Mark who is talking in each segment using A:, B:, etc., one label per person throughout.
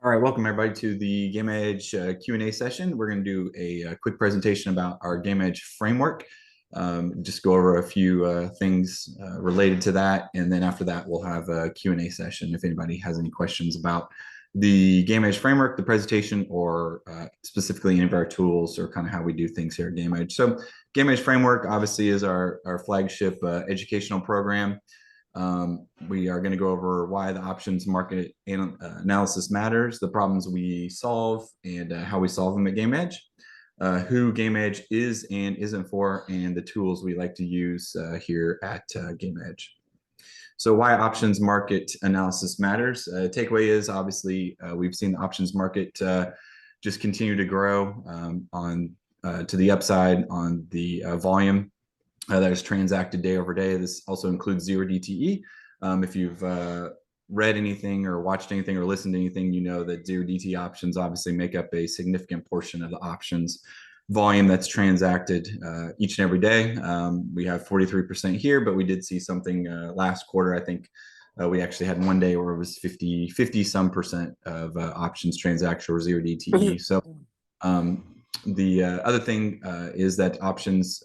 A: All right, welcome everybody to the GameEdge Q&A session. We're going to do a quick presentation about our GameEdge framework. Just go over a few things related to that, and then after that, we'll have a Q&A session if anybody has any questions about the GameEdge framework, the presentation, or specifically any of our tools or kind of how we do things here at GameEdge. So GameEdge framework obviously is our flagship educational program. We are going to go over why the options market analysis matters, the problems we solve, and how we solve them at GameEdge, who GameEdge is and isn't for, and the tools we like to use here at GameEdge. So why options market analysis matters. Takeaway is obviously we've seen the options market just continue to grow to the upside on the volume that is transacted day over day. This also includes zero DTE. If you've read anything or watched anything or listened to anything, you know that zero DTE options obviously make up a significant portion of the options volume that's transacted each and every day. We have 43% here, but we did see something last quarter. I think we actually had one day where it was 50 some percent of options transaction or zero DTE. So the other thing is that options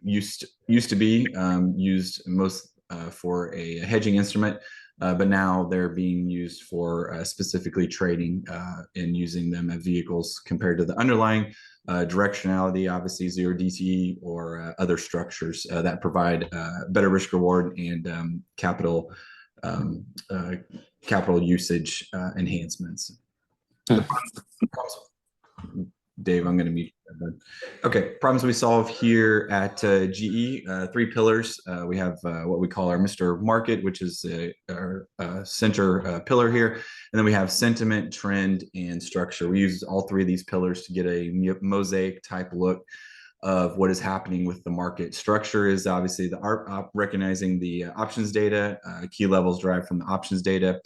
A: used to be used most for a hedging instrument, but now they're being used for specifically trading and using them as vehicles compared to the underlying directionality, obviously zero DTE or other structures that provide better risk reward and capital usage enhancements. Dave, I'm going to mute you. Okay, problems we solve here at GE, three pillars. We have what we call our Mr. Market, which is our center pillar here. And then we have sentiment, trend, and structure. We use all three of these pillars to get a mosaic type look of what is happening with the market. Structure is obviously the recognizing the options data, key levels derived from the options data.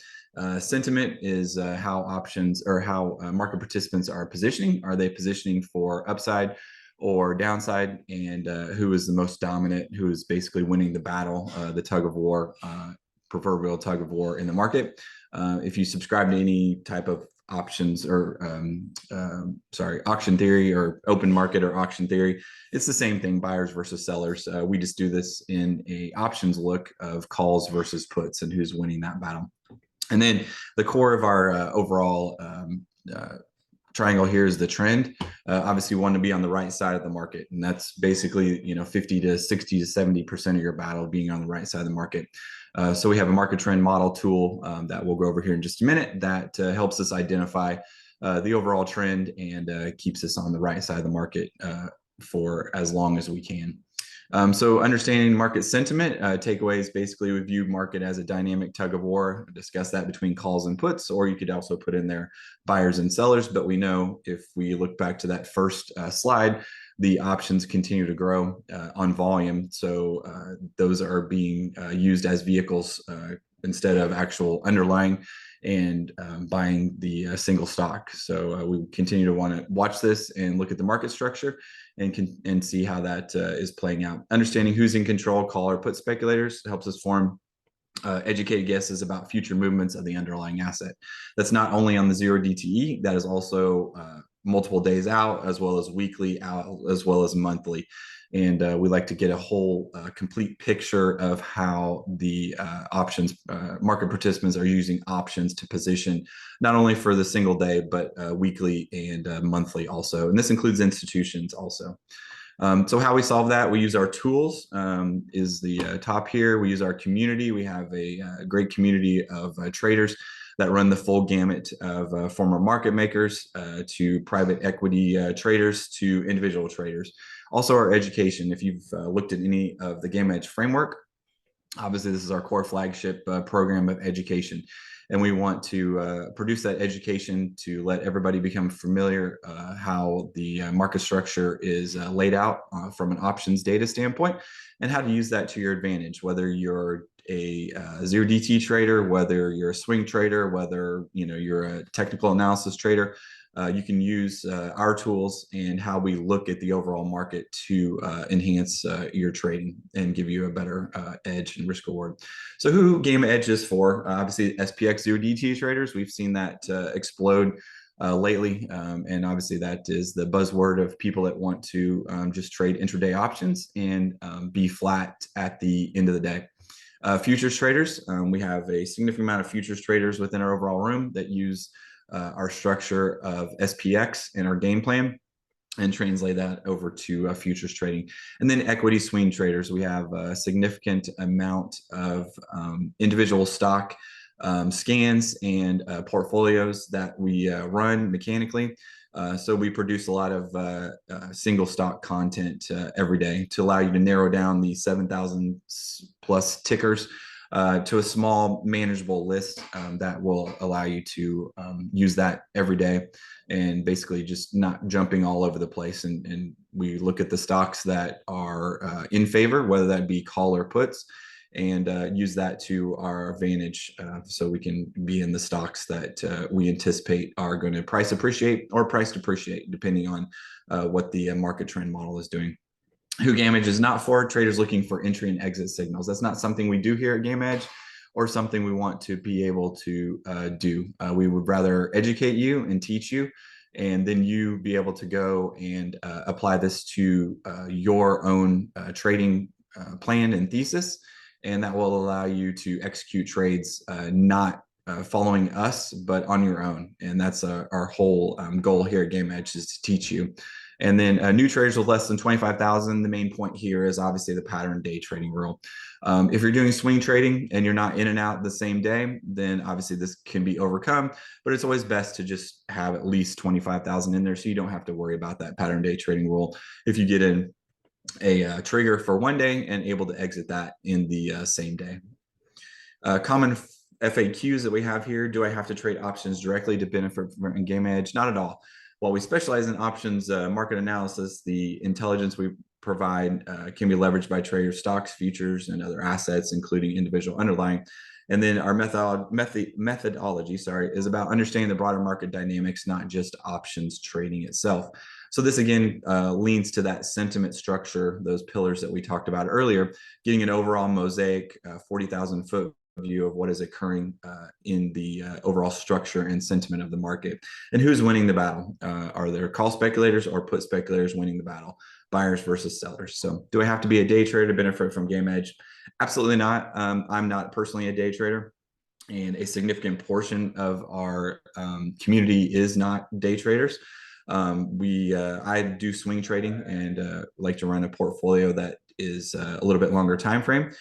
A: Sentiment is how options or how market participants are positioning. Are they positioning for upside or downside? And who is the most dominant, who is basically winning the battle, the tug of war, proverbial tug of war in the market. If you subscribe to any type of options or auction theory or open market or auction theory, it's the same thing, buyers versus sellers. We just do this in a options look of calls versus puts and who's winning that battle. And then the core of our overall triangle here is the trend. Obviously, you want to be on the right side of the market, and that's basically 50 to 60 to 70% of your battle being on the right side of the market. So we have a market trend model tool that we'll go over here in just a minute that helps us identify the overall trend and keeps us on the right side of the market for as long as we can. So understanding market sentiment, takeaways, basically we view market as a dynamic tug of war, discuss that between calls and puts, or you could also put in there buyers and sellers. But we know if we look back to that first slide, the options continue to grow on volume. So those are being used as vehicles instead of actual underlying and buying the single stock. So we continue to want to watch this and look at the market structure and see how that is playing out. Understanding who's in control, call or put speculators helps us form educated guesses about future movements of the underlying asset. That's not only on the zero DTE, that is also multiple days out, as well as weekly out, as well as monthly. And we like to get a whole complete picture of how the options market participants are using options to position, not only for the single day, but weekly and monthly also. And this includes institutions also. So how we solve that, we use our tools is the top here. We use our community. We have a great community of traders that run the full gamut of former market makers to private equity traders to individual traders. Also our education. If you've looked at any of the GameEdge framework, obviously this is our core flagship program of education. And we want to produce that education to let everybody become familiar how the market structure is laid out from an options data standpoint and how to use that to your advantage, whether you're a zero DT trader, whether you're a swing trader, whether you're a technical analysis trader. you can use our tools and how we look at the overall market to enhance your trading and give you a better edge and risk reward. So who GameEdge is for? Obviously, SPX 0DT traders. We've seen that explode lately. And obviously that is the buzzword of people that want to just trade intraday options and be flat at the end of the day. Futures traders, we have a significant amount of futures traders within our overall room that use our structure of SPX and our game plan and translate that over to futures trading. And then equity swing traders, we have a significant amount of individual stock scans and portfolios that we run mechanically. So we produce a lot of single stock content every day to allow you to narrow down the 7,000 plus tickers to a small manageable list that will allow you to use that every day and basically just not jumping all over the place. And we look at the stocks that are in favor, whether that be call or puts, and use that to our advantage so we can be in the stocks that we anticipate are going to price appreciate or price depreciate, depending on what the market trend model is doing. Who GameEdge is not for: traders looking for entry and exit signals. That's not something we do here at GameEdge or something we want to be able to do. We would rather educate you and teach you, and then you be able to go and apply this to your own trading plan and thesis. And that will allow you to execute trades not following us, but on your own. And that's our whole goal here at GameEdge, is to teach you. And then new traders with less than 25,000, the main point here is obviously the pattern day trading rule. If you're doing swing trading and you're not in and out the same day, then obviously this can be overcome, but it's always best to just have at least 25,000 in there so you don't have to worry about that pattern day trading rule if you get in a trigger for one day and able to exit that in the same day. Common FAQs that we have here: do I have to trade options directly to benefit from GameEdge? Not at all. While we specialize in options market analysis, the intelligence we provide can be leveraged by traders, stocks, futures, and other assets, including individual underlying. And then our methodology, is about understanding the broader market dynamics, not just options trading itself. So this again leans to that sentiment structure, those pillars that we talked about earlier, getting an overall mosaic 40,000 foot view of what is occurring in the overall structure and sentiment of the market, and who's winning the battle. Are there call speculators or put speculators winning the battle? Buyers versus sellers. So do I have to be a day trader to benefit from GameEdge? Absolutely not. I'm not personally a day trader, and a significant portion of our community is not day traders. I do swing trading and like to run a portfolio that is a little bit longer time frame.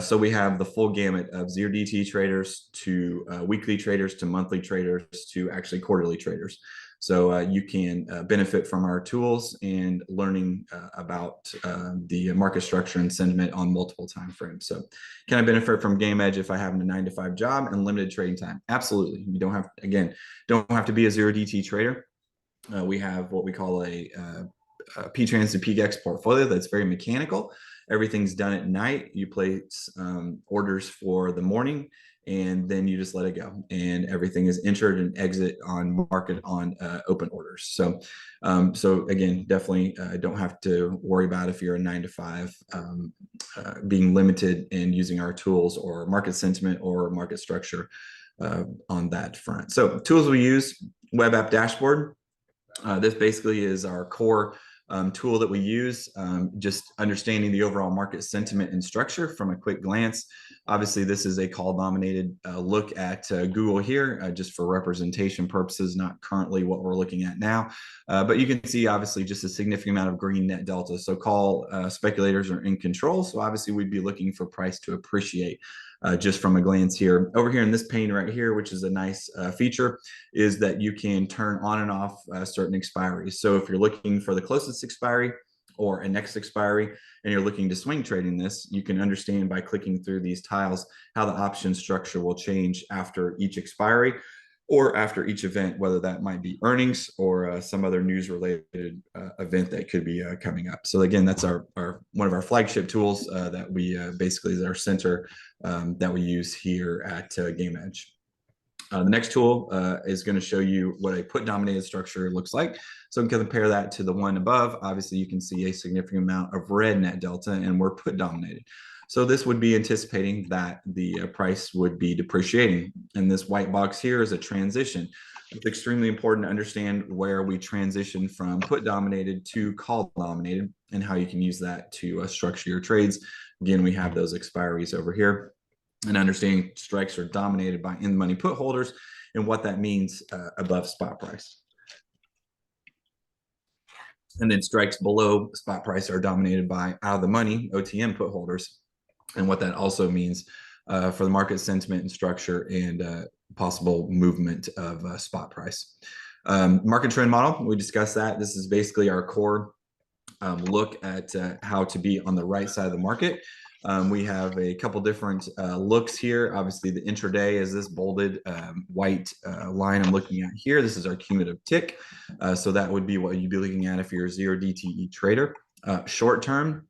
A: So we have the full gamut of 0DT traders to weekly traders to monthly traders to actually quarterly traders. So you can benefit from our tools and learning about the market structure and sentiment on multiple time frames. So can I benefit from GameEdge if I have a 9-to-5 job and limited trading time? Absolutely. You don't have to be a 0DT trader. We have what we call a P-Trans to PGEX portfolio that's very mechanical. Everything's done at night. You place orders for the morning, and then you just let it go, and everything is entered and exit on market on open orders. So again, definitely don't have to worry about if you're a 9-to-5 being limited in using our tools or market sentiment or market structure on that front. So tools we use: web app dashboard. This basically is our core tool that we use, just understanding the overall market sentiment and structure from a quick glance. Obviously, this is a call dominated look at Google here, just for representation purposes, not currently what we're looking at now. But you can see obviously just a significant amount of green net delta. So call speculators are in control. So obviously we'd be looking for price to appreciate. Just from a glance here. Over here in this pane right here, which is a nice feature, is that you can turn on and off certain expiries. So if you're looking for the closest expiry or a next expiry, and you're looking to swing trading this, you can understand by clicking through these tiles how the option structure will change after each expiry or after each event, whether that might be earnings or some other news related event that could be coming up. So again, that's our one of our flagship tools that we basically is our center that we use here at GameEdge. The next tool is going to show you what a put dominated structure looks like. So we can compare that to the one above. Obviously, you can see a significant amount of red net delta, and we're put dominated. So this would be anticipating that the price would be depreciating. And this white box here is a transition. It's extremely important to understand where we transition from put dominated to call dominated and how you can use that to structure your trades. Again, we have those expiries over here, and understanding strikes are dominated by in the money put holders and what that means above spot price. And then strikes below spot price are dominated by out of the money OTM put holders, and what that also means for the market sentiment and structure and possible movement of spot price. Market trend model, we discussed that. This is basically our core look at how to be on the right side of the market. We have a couple different looks here. Obviously, the intraday is this bolded white line I'm looking at here. This is our cumulative tick. So that would be what you'd be looking at if you're a 0 DTE trader. Short term,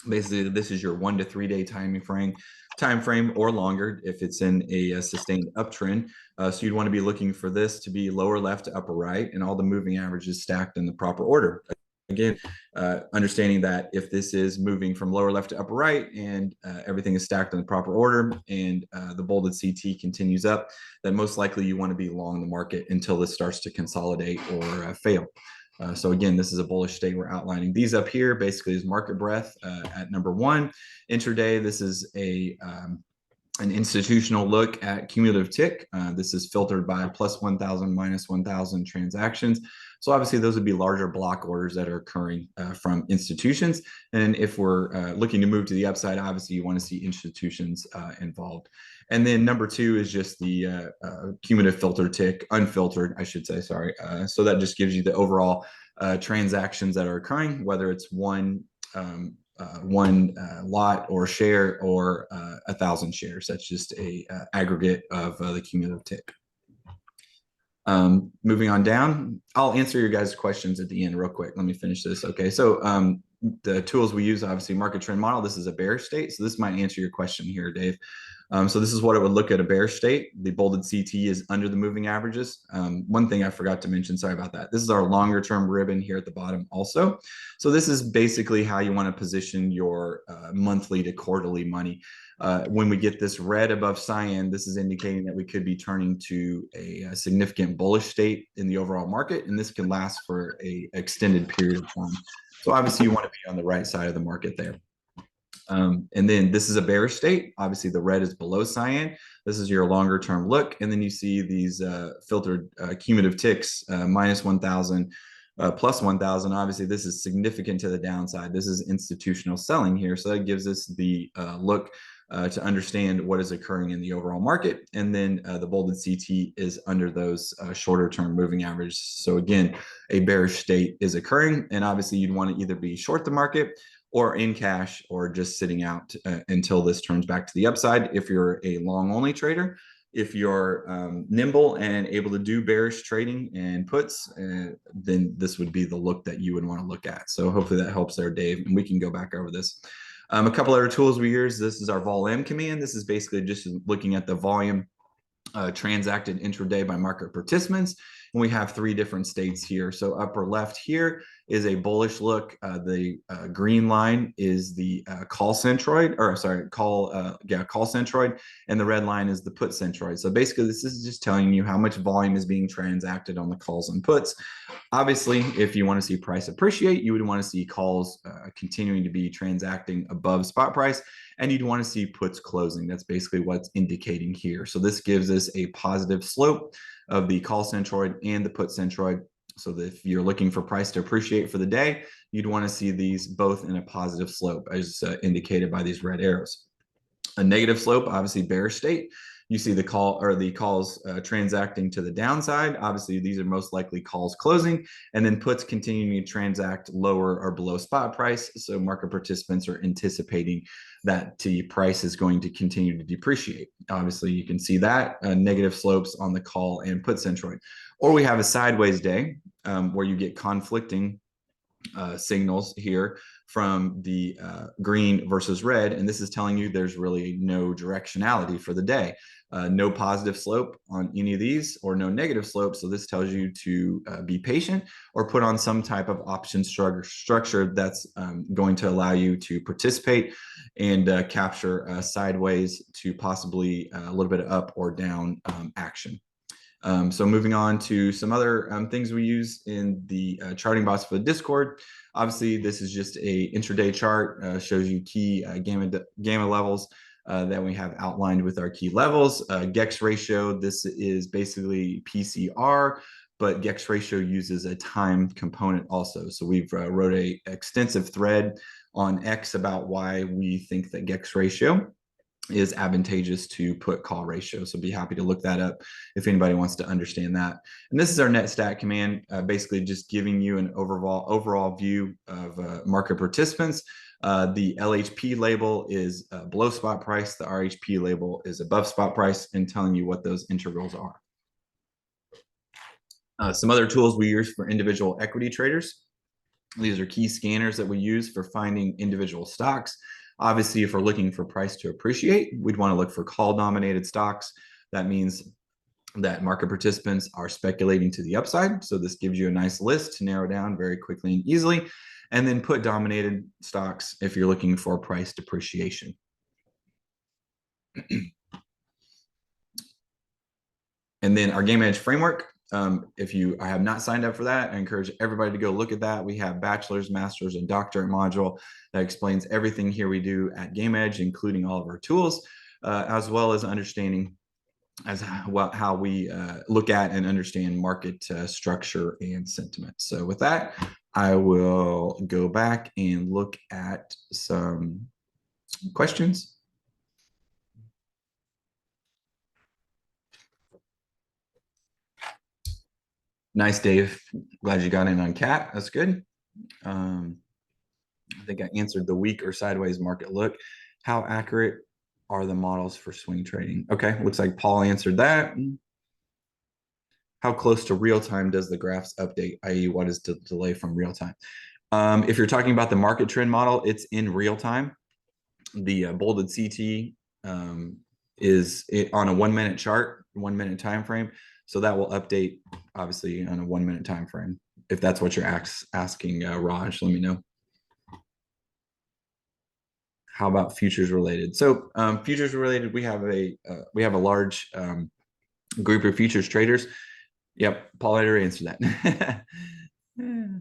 A: basically, this is your 1 to 3 day time frame or longer if it's in a sustained uptrend. So you'd want to be looking for this to be lower left to upper right and all the moving averages stacked in the proper order. Again, understanding that if this is moving from lower left to upper right and everything is stacked in the proper order and the bolded CT continues up, then most likely you want to be long the market until this starts to consolidate or fail. So again, this is a bullish state. We're outlining these up here basically is market breadth at number 1. Intraday, this is an institutional look at cumulative tick. This is filtered by plus 1,000, minus 1,000 transactions. So obviously those would be larger block orders that are occurring from institutions. And if we're looking to move to the upside, obviously you want to see institutions involved. And then number 2 is just the cumulative filter tick, unfiltered, I should say, sorry. So that just gives you the overall transactions that are occurring, whether it's one lot or share or 1,000 shares. That's just a aggregate of the cumulative tick. Moving on down, I'll answer your guys' questions at the end real quick. Let me finish this. Okay, so the tools we use, obviously market trend model, this is a bearish state. So this might answer your question here, Dave. So this is what it would look at a bearish state. The bolded CT is under the moving averages. One thing I forgot to mention, sorry about that. This is our longer term ribbon here at the bottom also. So this is basically how you want to position your monthly to quarterly money. When we get this red above cyan, this is indicating that we could be turning to a significant bullish state in the overall market, and this can last for an extended period of time. So obviously you want to be on the right side of the market there. And then this is a bearish state. Obviously the red is below cyan. This is your longer term look. And then you see these filtered cumulative ticks, minus 1,000, plus 1,000. Obviously this is significant to the downside. This is institutional selling here. So that gives us the look to understand what is occurring in the overall market. And then the bolded CT is under those shorter term moving averages. So again, a bearish state is occurring. And obviously you'd want to either be short the market or in cash or just sitting out until this turns back to the upside. If you're a long only trader, if you're nimble and able to do bearish trading and puts, then this would be the look that you would want to look at. So hopefully that helps there, Dave, and we can go back over this. A couple other tools we use. This is our vol-m command. This is basically just looking at the volume transacted intraday by market participants. And we have 3 different states here. So upper left here is a bullish look. The green line is the call centroid, or sorry, call centroid, and the red line is the put centroid. So basically, this is just telling you how much volume is being transacted on the calls and puts. Obviously, if you want to see price appreciate, you would want to see calls continuing to be transacting above spot price, and you'd want to see puts closing. That's basically what's indicating here. So this gives us a positive slope of the call centroid and the put centroid. So that if you're looking for price to appreciate for the day, you'd want to see these both in a positive slope as indicated by these red arrows. A negative slope, obviously bearish state. You see the call or the calls transacting to the downside. Obviously, these are most likely calls closing, and then puts continuing to transact lower or below spot price. So market participants are anticipating that the price is going to continue to depreciate. Obviously, you can see that negative slopes on the call and put centroid. Or we have a sideways day where you get conflicting signals here from the green versus red, and this is telling you there's really no directionality for the day. no positive slope on any of these or no negative slope. So this tells you to be patient or put on some type of option structure that's going to allow you to participate and capture sideways to possibly a little bit of up or down action. So moving on to some other things we use in the charting box for the Discord. Obviously, this is just a intraday chart, shows you key gamma levels that we have outlined with our key levels. GEX ratio, this is basically PCR, but GEX ratio uses a time component also. So we've wrote a extensive thread on X about why we think that GEX ratio is advantageous to put call ratio. So be happy to look that up if anybody wants to understand that. And this is our net stat command, basically just giving you an overall view of market participants. The LHP label is below spot price. The RHP label is above spot price, and telling you what those integrals are. Some other tools we use for individual equity traders. These are key scanners that we use for finding individual stocks. Obviously, if we're looking for price to appreciate, we'd want to look for call-dominated stocks. That means that market participants are speculating to the upside. So this gives you a nice list to narrow down very quickly and easily. And then put dominated stocks if you're looking for price depreciation. And then our GameEdge framework. If you have not signed up for that, I encourage everybody to go look at that. We have bachelor's, master's, and doctorate module that explains everything here we do at GameEdge, including all of our tools, as well as understanding how we look at and understand market structure and sentiment. So with that, I will go back and look at some questions. Nice, Dave. Glad you got in on CAT. That's good. I think I answered the weak or sideways market look. How accurate are the models for swing trading? Okay, looks like Paul answered that. How close to real time does the graphs update, i.e. what is the delay from real time? If you're talking about the market trend model, it's in real time. The bolded CT is on a 1 minute chart, 1 minute time frame. So that will update obviously on a 1 minute time frame. If that's what you're asking, Raj, let me know. How about futures related? So futures related, we have a large group of futures traders. Yep, Paul had already answered that.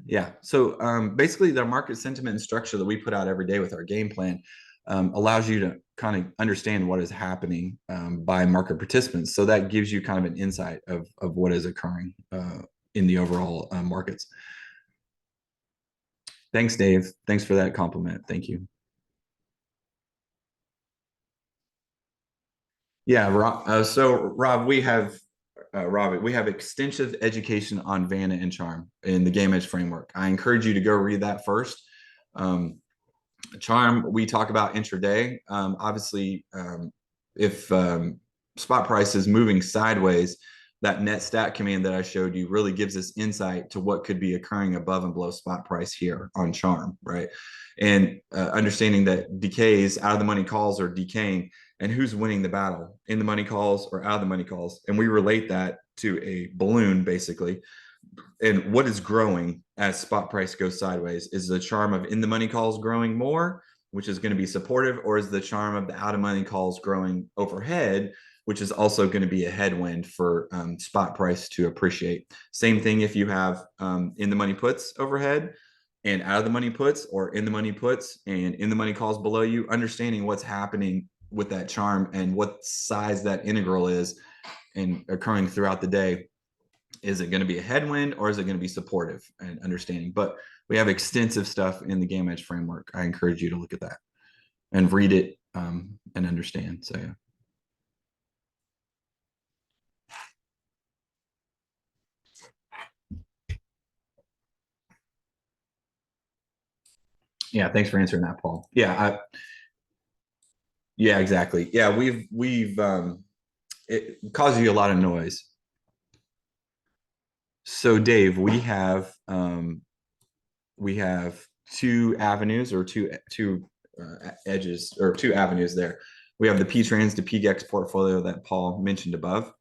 A: Yeah. So basically, the market sentiment and structure that we put out every day with our game plan allows you to kind of understand what is happening by market participants. So that gives you kind of an insight of what is occurring in the overall markets. Thanks, Dave. Thanks for that compliment. Thank you. Yeah, Rob. So Rob, we have extensive education on Vanna and Charm in the GameEdge framework. I encourage you to go read that first. Charm, we talk about intraday. Obviously, if spot price is moving sideways, that net stat command that I showed you really gives us insight to what could be occurring above and below spot price here on Charm, right? And understanding that decays, out of the money calls are decaying, and who's winning the battle, in the money calls or out of the money calls. And we relate that to a balloon, basically. And what is growing as spot price goes sideways? Is the charm of in the money calls growing more, which is going to be supportive, or is the charm of the out of money calls growing overhead, which is also going to be a headwind for spot price to appreciate? Same thing if you have in the money puts overhead and out of the money puts, or in the money puts and in the money calls below you, understanding what's happening with that charm and what size that integral is and occurring throughout the day. Is it going to be a headwind or is it going to be supportive and understanding? But we have extensive stuff in the GameEdge framework. I encourage you to look at that and read it and understand. So yeah. Yeah, thanks for answering that, Paul. Yeah, yeah, exactly. Yeah, it causes you a lot of noise. So Dave, we have two avenues or two edges or two avenues there. We have the P-Trans to PGEX portfolio that Paul mentioned above.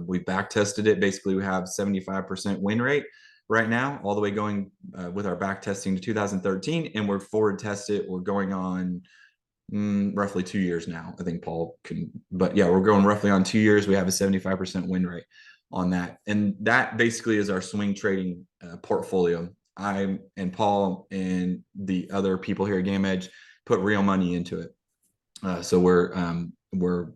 A: We back tested it. Basically, we have 75% win rate right now, all the way going with our back testing to 2013, and we're forward tested. We're going on roughly 2 years now. I think Paul can, but yeah, we're going roughly on 2 years. We have a 75% win rate on that, and that basically is our swing trading portfolio. I and Paul and the other people here at GameEdge put real money into it, so we're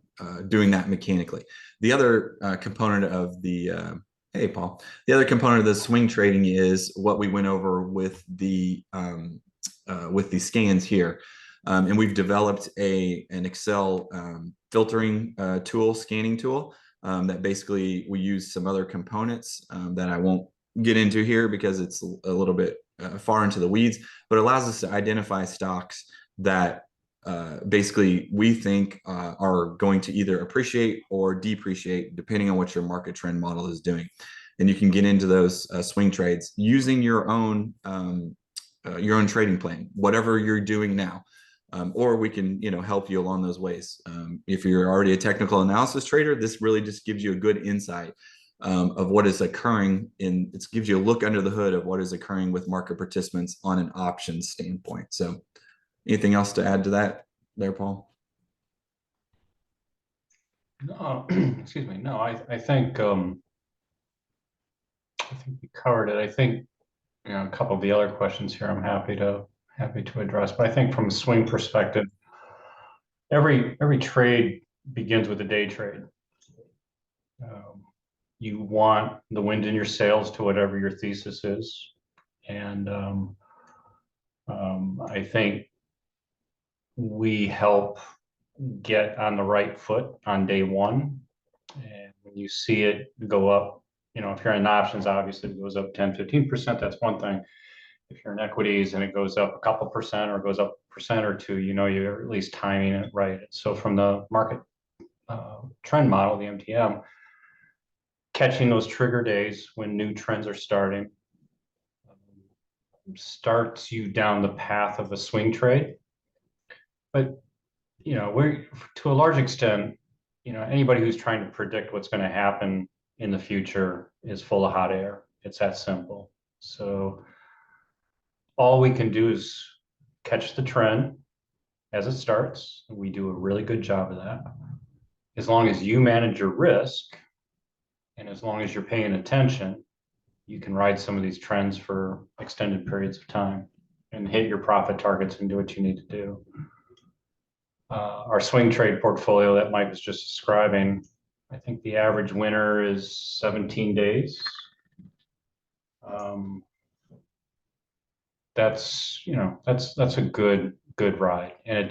A: doing that mechanically. The other component of the hey Paul, the other component of the swing trading is what we went over with the scans here. And we've developed an Excel filtering tool, scanning tool, that basically we use some other components that I won't get into here because it's a little bit far into the weeds, but it allows us to identify stocks that basically we think are going to either appreciate or depreciate depending on what your market trend model is doing. And you can get into those swing trades using your own trading plan, whatever you're doing now. Or we can, help you along those ways. If you're already a technical analysis trader, this really just gives you a good insight of what is occurring it gives you a look under the hood of what is occurring with market participants on an options standpoint. So anything else to add to that there, Paul?
B: No, excuse me. No, I think we covered it. I think, a couple of the other questions here I'm happy to address, but I think from a swing perspective, every trade begins with a day trade. You want the wind in your sails to whatever your thesis is, and I think we help get on the right foot on day one. And when you see it go up, if you're in options, obviously it goes up 10-15%, that's one thing. If you're in equities and it goes up a couple percent or it goes up a percent or two, you're at least timing it right. So from the market trend model, the MTM, catching those trigger days when new trends are starting starts you down the path of a swing trade. But, we're, to a large extent, anybody who's trying to predict what's going to happen in the future is full of hot air. It's that simple. So all we can do is catch the trend as it starts. We do a really good job of that. As long as you manage your risk and as long as you're paying attention, you can ride some of these trends for extended periods of time and hit your profit targets and do what you need to do. Our swing trade portfolio that Mike was just describing, I think the average winner is 17 days. That's a good ride, and it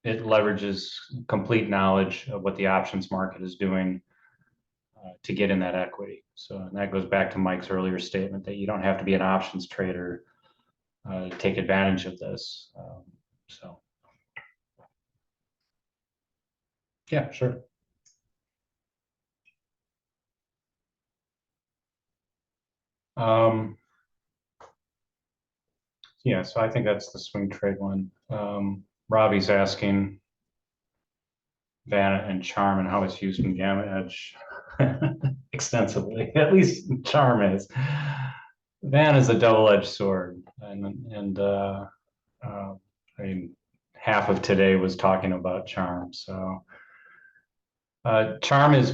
B: leverages complete knowledge of what the options market is doing to get in that equity. So, and that goes back to Mike's earlier statement that you don't have to be an options trader to take advantage of this. So yeah, sure. Yeah, so I think that's the swing trade one. Robbie's asking Vanna and Charm and how it's used in GammaEdge extensively. At least Charm is. Vanna is a double-edged sword, and I mean, half of today was talking about Charm. So Charm and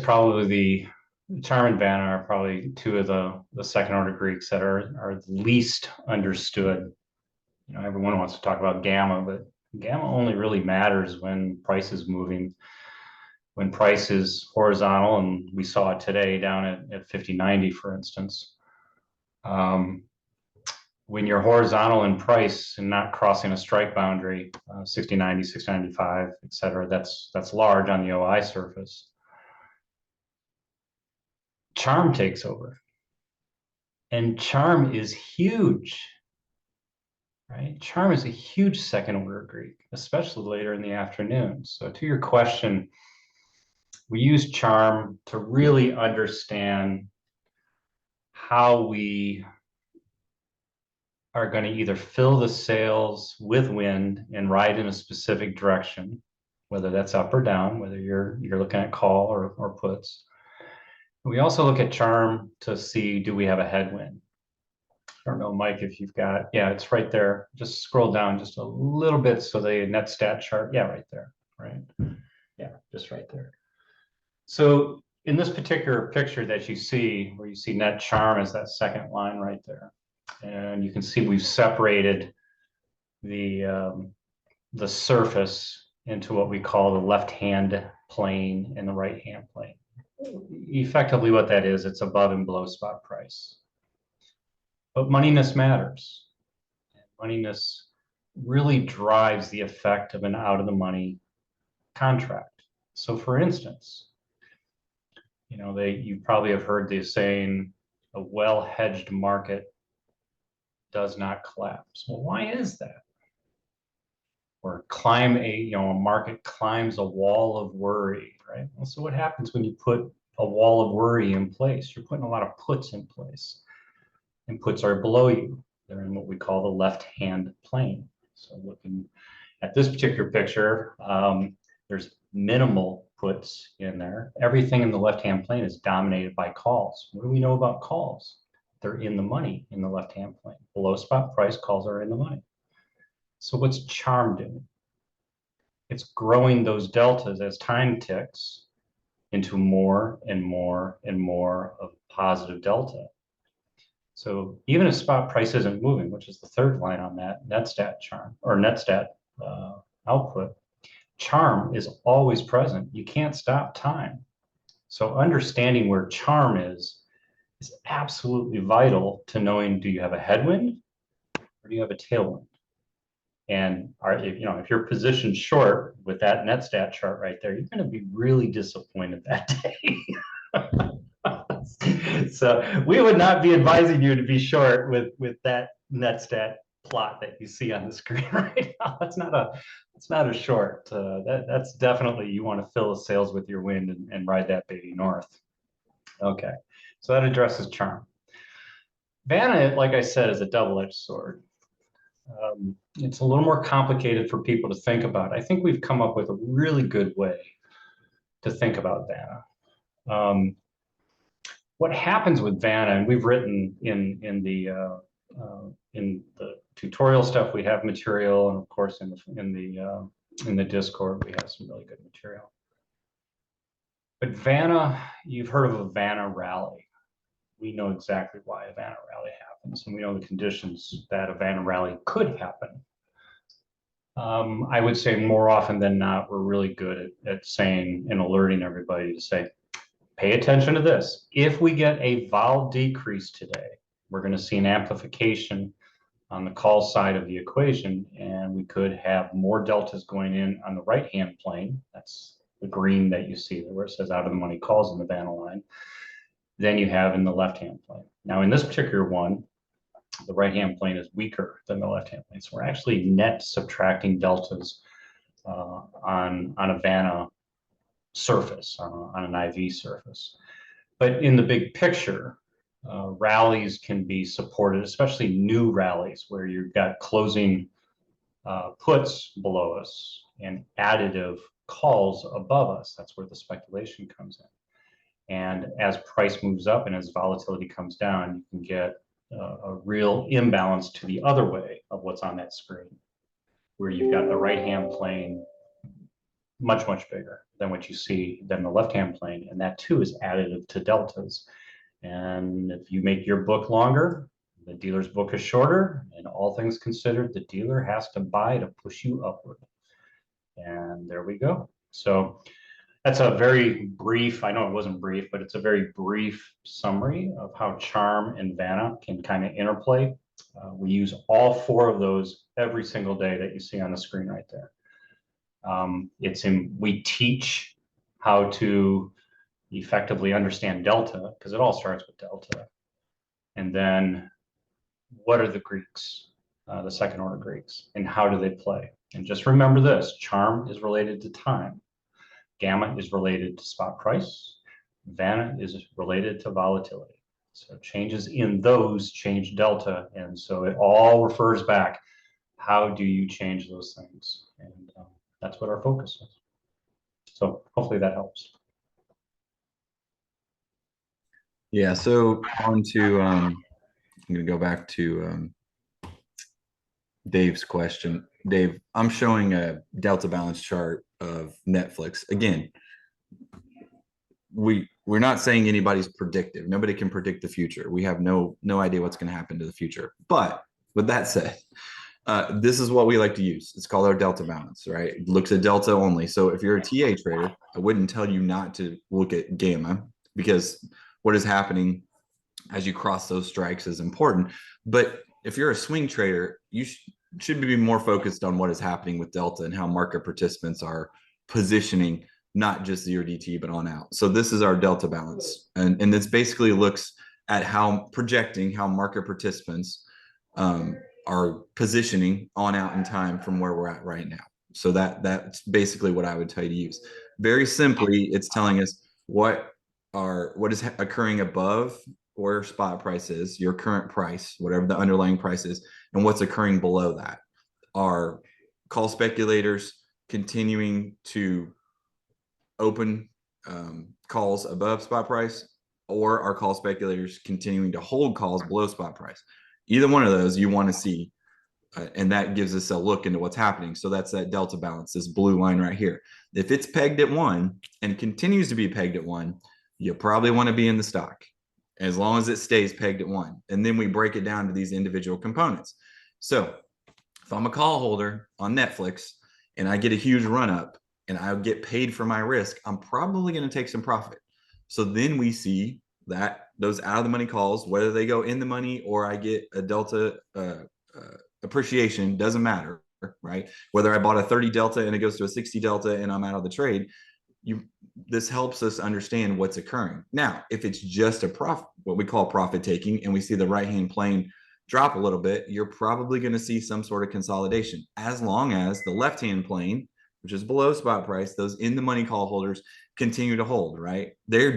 B: Vanna are probably two of the second order Greeks that are least understood. Everyone wants to talk about Gamma, but Gamma only really matters when price is moving. When price is horizontal, and we saw it today down at 50.90, for instance. When you're horizontal in price and not crossing a strike boundary, 60.90, 60.95, et cetera, that's large on the OI surface. Charm takes over, and Charm is huge, right? Charm is a huge second order Greek, especially later in the afternoon. So to your question, we use Charm to really understand how we are going to either fill the sails with wind and ride in a specific direction, whether that's up or down, whether you're looking at call or puts. We also look at charm to see, do we have a headwind? I don't know, Mike, if you've got, yeah, it's right there. Just scroll down just a little bit so the net stat chart, yeah, right there, right? Yeah, just right there. So in this particular picture that you see, where you see net charm as that second line right there, and you can see we've separated the surface into what we call the left-hand plane and the right-hand plane. Effectively what that is, it's above and below spot price. But moneyness matters. Moneyness really drives the effect of an out-of-the-money contract. So for instance, you probably have heard the saying, a well-hedged market does not collapse. Well, why is that? Or a market climbs a wall of worry, right? Well, so what happens when you put a wall of worry in place? You're putting a lot of puts in place, and puts are below you. They're in what we call the left-hand plane. So looking at this particular picture, there's minimal puts in there. Everything in the left-hand plane is dominated by calls. What do we know about calls? They're in the money in the left-hand plane. Below spot price, calls are in the money. So what's charm doing? It's growing those deltas as time ticks into more and more and more of positive delta. So even if spot price isn't moving, which is the third line on that net stat charm or net stat output, charm is always present. You can't stop time. So understanding where charm is absolutely vital to knowing, do you have a headwind or do you have a tailwind? And if you're positioned short with that net stat chart right there, you're going to be really disappointed that day. So we would not be advising you to be short with that net stat plot that you see on the screen right now. That's not a short. That's definitely, you want to fill the sails with your wind and ride that baby north. Okay, so that addresses charm. Vanna, like I said, is a double-edged sword. It's a little more complicated for people to think about. I think we've come up with a really good way to think about Vanna. What happens with Vanna, and we've written in the tutorial stuff, we have material, and of course in the Discord we have some really good material. But Vanna, you've heard of a Vanna rally. We know exactly why a Vanna rally happens, and we know the conditions that a Vanna rally could happen. I would say more often than not, we're really good at saying and alerting everybody to say, pay attention to this. If we get a vol decrease today, we're going to see an amplification on the call side of the equation, and we could have more deltas going in on the right-hand plane. That's the green that you see there where it says out of the money calls in the Vanna line, than you have in the left-hand plane. Now, in this particular one, the right-hand plane is weaker than the left-hand plane. So we're actually net subtracting deltas on a Vanna surface, on an IV surface. But in the big picture, rallies can be supported, especially new rallies where you've got closing puts below us and additive calls above us. That's where the speculation comes in. And as price moves up and as volatility comes down, you can get a real imbalance to the other way of what's on that screen, where you've got the right-hand plane much, much bigger than what you see than the left-hand plane. And that too is additive to deltas. And if you make your book longer, the dealer's book is shorter, and all things considered, the dealer has to buy to push you upward. And there we go. So that's a very brief, I know it wasn't brief, but it's a very brief summary of how charm and Vanna can kind of interplay. We use all four of those every single day that you see on the screen right there. We teach how to effectively understand delta, because it all starts with delta. And then what are the Greeks, the second order Greeks, and how do they play? And just remember this, charm is related to time. Gamma is related to spot price. Vanna is related to volatility. So changes in those change delta. And so it all refers back, how do you change those things? And that's what our focus is. So hopefully that helps.
A: Yeah, so on to I'm going to go back to Dave's question. Dave, I'm showing a delta balance chart of Netflix. Again, we're not saying anybody's predictive. Nobody can predict the future. We have no idea what's going to happen to the future. But with that said, this is what we like to use. It's called our delta balance, right? It looks at delta only. So if you're a TA trader, I wouldn't tell you not to look at gamma, because what is happening as you cross those strikes is important. But if you're a swing trader, you should be more focused on what is happening with delta and how market participants are positioning, not just 0DT, but on out. So this is our delta balance. And this basically looks at how projecting how market participants are positioning on out in time from where we're at right now. So that's basically what I would tell you to use. Very simply, it's telling us what is occurring above where spot price is, your current price, whatever the underlying price is, and what's occurring below that. Are call speculators continuing to open calls above spot price, or are call speculators continuing to hold calls below spot price? Either one of those you want to see, and that gives us a look into what's happening. So that's that delta balance, this blue line right here. If it's pegged at 1 and continues to be pegged at 1, you probably want to be in the stock, as long as it stays pegged at 1. And then we break it down to these individual components. So if I'm a call holder on Netflix and I get a huge run up and I get paid for my risk, I'm probably going to take some profit. So then we see that those out of the money calls, whether they go in the money or I get a delta appreciation, doesn't matter, right? Whether I bought a 30 delta and it goes to a 60 delta and I'm out of the trade, this helps us understand what's occurring. Now, if it's just a profit, what we call profit taking, and we see the right-hand plane drop a little bit, you're probably going to see some sort of consolidation, as long as the left-hand plane, which is below spot price, those in the money call holders continue to hold, right? They're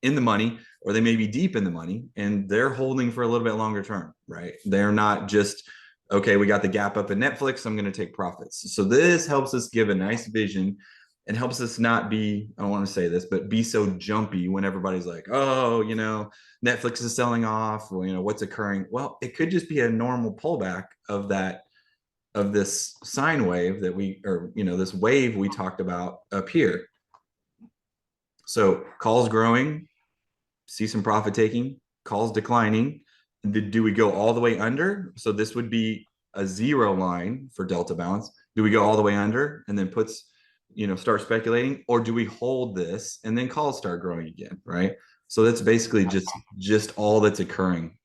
A: in the money, or they may be deep in the money, and they're holding for a little bit longer term, right? They're not just, okay, we got the gap up in Netflix, I'm going to take profits. So this helps us give a nice vision and helps us not be, I don't want to say this, but be so jumpy when everybody's like, oh, Netflix is selling off, or, what's occurring? Well, it could just be a normal pullback of this sine wave this wave we talked about up here. So calls growing, see some profit taking, calls declining. Do we go all the way under? So this would be a 0 line for delta balance. Do we go all the way under and then start speculating, or do we hold this and then calls start growing again, right? So that's basically just all that's occurring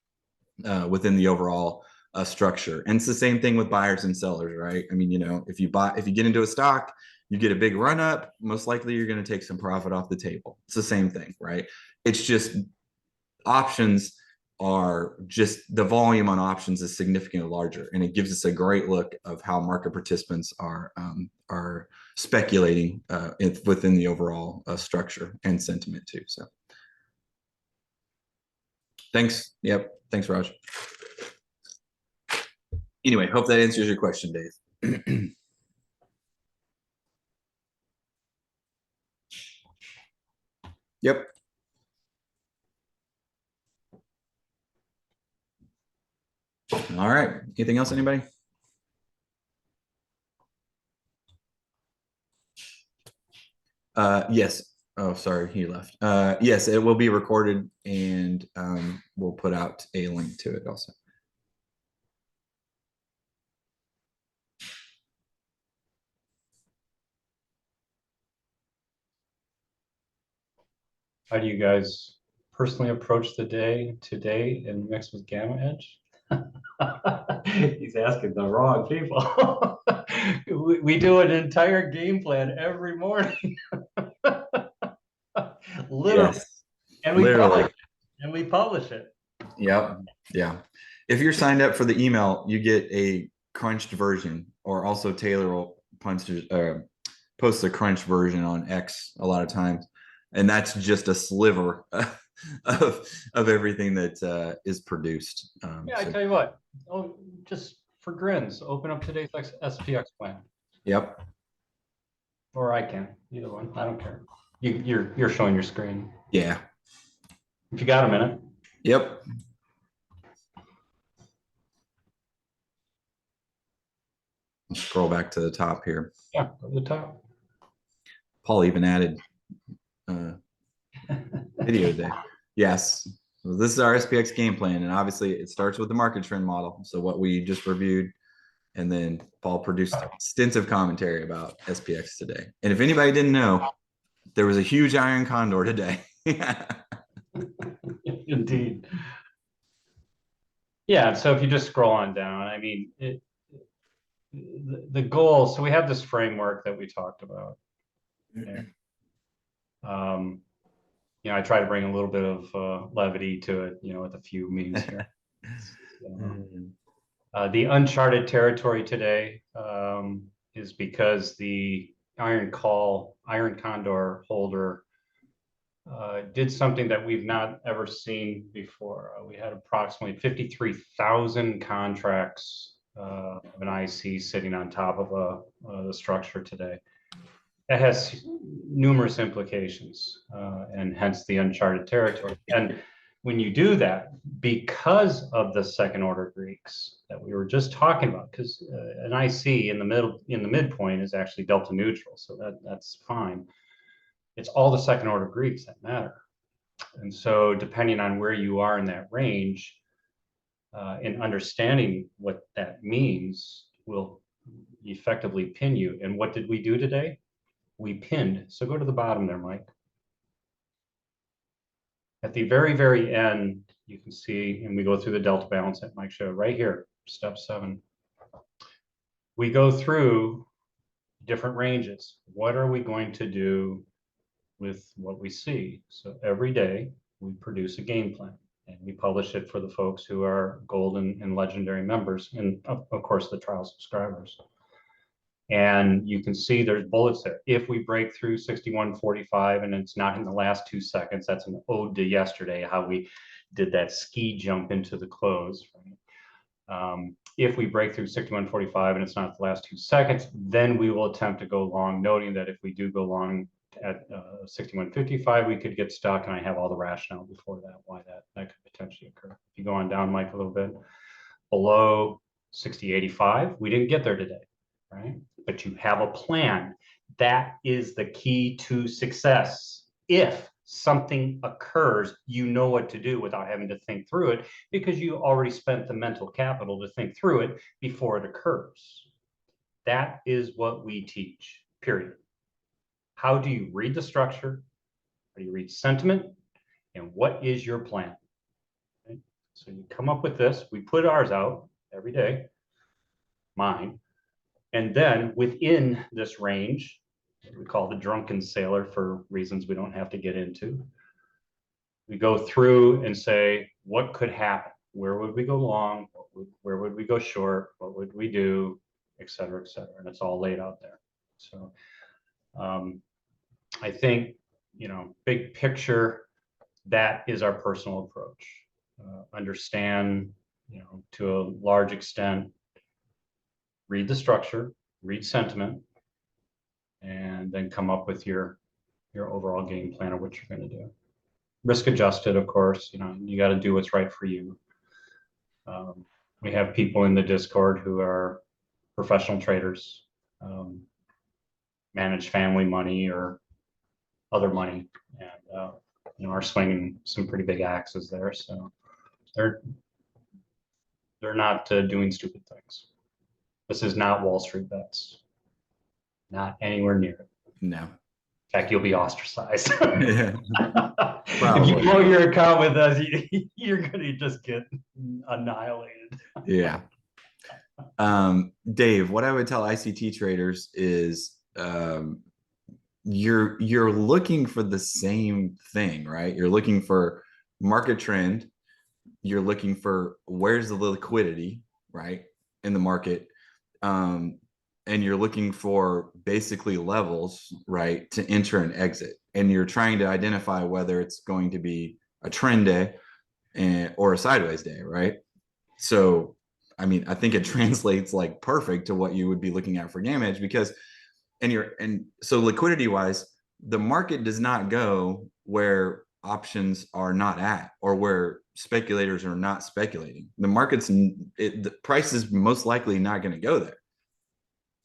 A: within the overall structure. And it's the same thing with buyers and sellers, right? I mean, if you get into a stock, you get a big run up, most likely you're going to take some profit off the table. It's the same thing, right? It's just options are just, the volume on options is significantly larger, and it gives us a great look of how market participants are speculating within the overall structure and sentiment too. So thanks. Yep. Thanks, Raj. Anyway, hope that answers your question, Dave. Yep. All right. Anything else, anybody? Yes. Oh, sorry, he left. Yes, it will be recorded, and we'll put out a link to it also.
B: How do you guys personally approach the day today and mix with GammaEdge? He's asking the wrong people. we do an entire game plan every morning. Literally.
A: Yes.
B: And
A: Literally.
B: we publish it.
A: Yep. Yeah. If you're signed up for the email, you get a crunched version, or also Taylor will post a crunch version on X a lot of times. And that's just a sliver of everything that is produced.
B: Yeah, I tell you what, just for grins, open up today's SPX plan.
A: Yep.
B: Or I can, either one. I don't care. You're showing your screen.
A: Yeah.
B: If you got a minute.
A: Yep. Scroll back to the top here.
B: Yeah, go to the top.
A: Paul even added video today. Yes. So this is our SPX game plan. And obviously it starts with the market trend model. So what we just reviewed. And then Paul produced extensive commentary about SPX today. And if anybody didn't know, there was a huge iron condor today.
B: Indeed. Yeah, so if you just scroll on down, I mean, the goal, so we have this framework that we talked about. I try to bring a little bit of levity to it, with a few memes here. The uncharted territory today is because the iron condor holder did something that we've not ever seen before. We had approximately 53,000 contracts of an IC sitting on top of the structure today. That has numerous implications, and hence the uncharted territory. And when you do that, because of the second order Greeks that we were just talking about, because an IC in the midpoint is actually delta neutral, so that's fine. It's all the second order Greeks that matter. And so depending on where you are in that range, in understanding what that means will effectively pin you. And what did we do today? We pinned. So go to the bottom there, Mike. At the very, very end, you can see, and we go through the delta balance that Mike showed right here, step 7. We go through different ranges. What are we going to do with what we see? So every day we produce a game plan and we publish it for the folks who are gold and legendary members, and of course the trial subscribers. And you can see there's bullets there. If we break through 61.45 and it's not in the last 2 seconds, that's an ode to yesterday, how we did that ski jump into the close. If we break through 61.45 and it's not the last 2 seconds, then we will attempt to go long, noting that if we do go long at 61.55, we could get stuck, and I have all the rationale before that, why that could potentially occur. If you go on down, Mike, a little bit, below 60.85, we didn't get there today, right? But you have a plan. That is the key to success. If something occurs, you know what to do without having to think through it, because you already spent the mental capital to think through it before it occurs. That is what we teach, period. How do you read the structure? How do you read sentiment? And what is your plan? Okay? So you come up with this. We put ours out every day, mine. And then within this range, we call the drunken sailor for reasons we don't have to get into, we go through and say, what could happen? Where would we go long? Where would we go short? What would we do? Et cetera, et cetera. And it's all laid out there. So I think, big picture, that is our personal approach. Understand, to a large extent, read the structure, read sentiment, and then come up with your overall game plan of what you're going to do. Risk adjusted, of course, you got to do what's right for you. We have people in the Discord who are professional traders, manage family money or other money, and are swinging some pretty big axes there. So they're not doing stupid things. This is not Wall Street bets. Not anywhere near it.
A: No.
B: In fact, you'll be ostracized.
A: Yeah.
B: If you blow your account with us, you're going to just get annihilated.
A: Yeah. Dave, what I would tell ICT traders is you're looking for the same thing, right? You're looking for market trend. You're looking for where's the liquidity, right, in the market. And you're looking for basically levels, right, to enter and exit. And you're trying to identify whether it's going to be a trend day or a sideways day, right? So, I mean, I think it translates like perfect to what you would be looking at for GameEdge, because and so liquidity wise, the market does not go where options are not at or where speculators are not speculating. The market's the price is most likely not going to go there.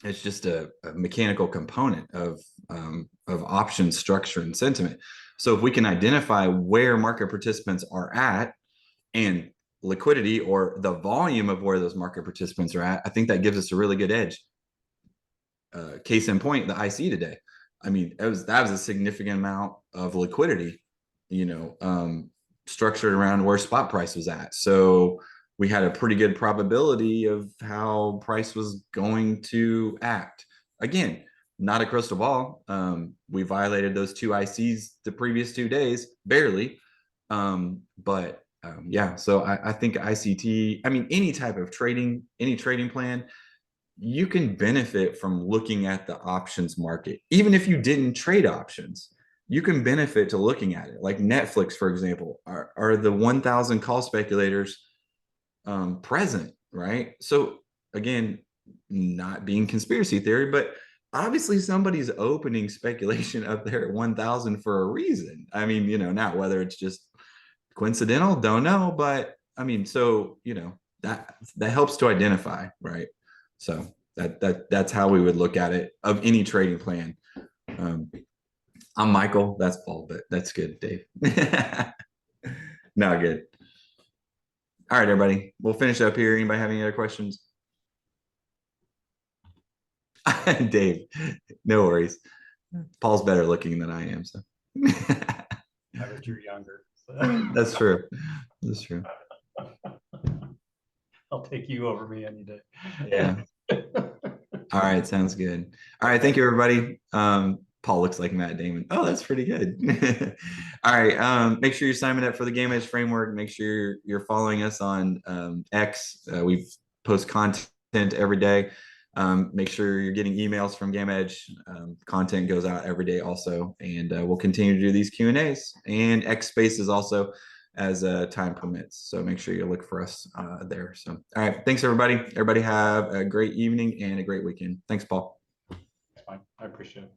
A: It's just a mechanical component of option structure and sentiment. So if we can identify where market participants are at and liquidity or the volume of where those market participants are at, I think that gives us a really good edge. Case in point, the IC today. I mean, that was a significant amount of liquidity, structured around where spot price was at. So we had a pretty good probability of how price was going to act. Again, not a crystal ball. We violated those two ICs the previous 2 days, barely. But yeah, so I think ICT, I mean, any type of trading, any trading plan, you can benefit from looking at the options market. Even if you didn't trade options, you can benefit to looking at it. Like Netflix, for example, are the 1,000 call speculators present, right? So again, not being conspiracy theory, but obviously somebody's opening speculation up there at 1,000 for a reason. I mean, not whether it's just coincidental, don't know, but I mean, so that helps to identify, right? So that's how we would look at it of any trading plan. I'm Michael. That's Paul, but that's good, Dave. No, good. All right, everybody. We'll finish up here. Anybody have any other questions? Dave, no worries. Paul's better looking than I am, so.
B: I bet you're younger. So.
A: That's true. That's true.
B: I'll take you over me any day.
A: Yeah. All right, sounds good. All right, thank you, everybody. Paul looks like Matt Damon. Oh, that's pretty good. All right, make sure you're signing up for the GameEdge framework. Make sure you're following us on X. We post content every day. Make sure you're getting emails from GameEdge. Content goes out every day also, and we'll continue to do these Q&As and X Spaces also as time permits. So make sure you look for us there. So, all right, thanks everybody. Everybody have a great evening and a great weekend. Thanks, Paul.
B: Fine. I appreciate it.